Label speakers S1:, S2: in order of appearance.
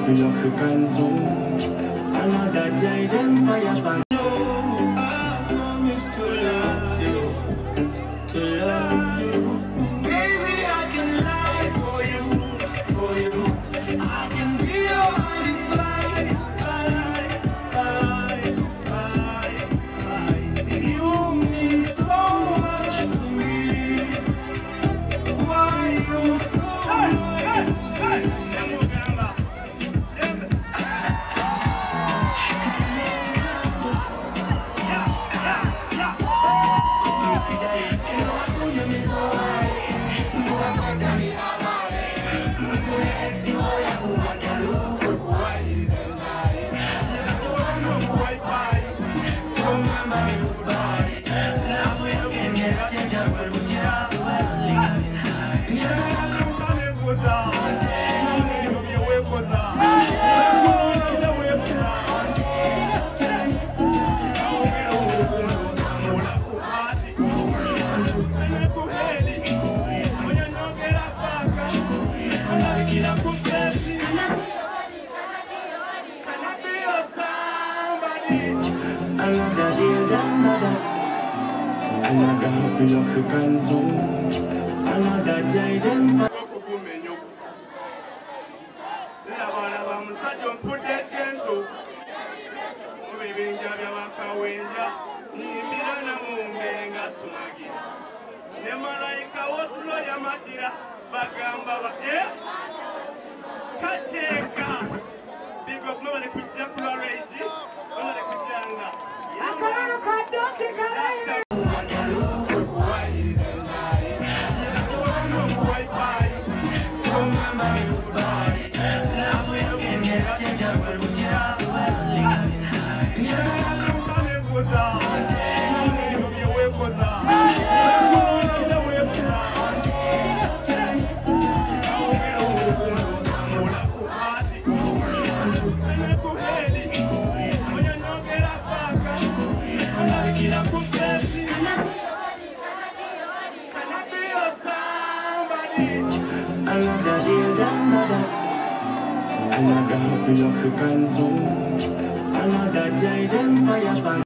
S1: happy you can zoom. Another day them fire ban.
S2: I promise to love you, to love you. Baby, I can lie for you, for you. I can be your alibi, you mean so much to me. Why you so much to me?
S1: Another day's another. Another happy you can zoom. Another day them fire.
S3: Akararo kadoki karaye.
S1: Another day's another. Another happy you can zoom. Another day them fire ban.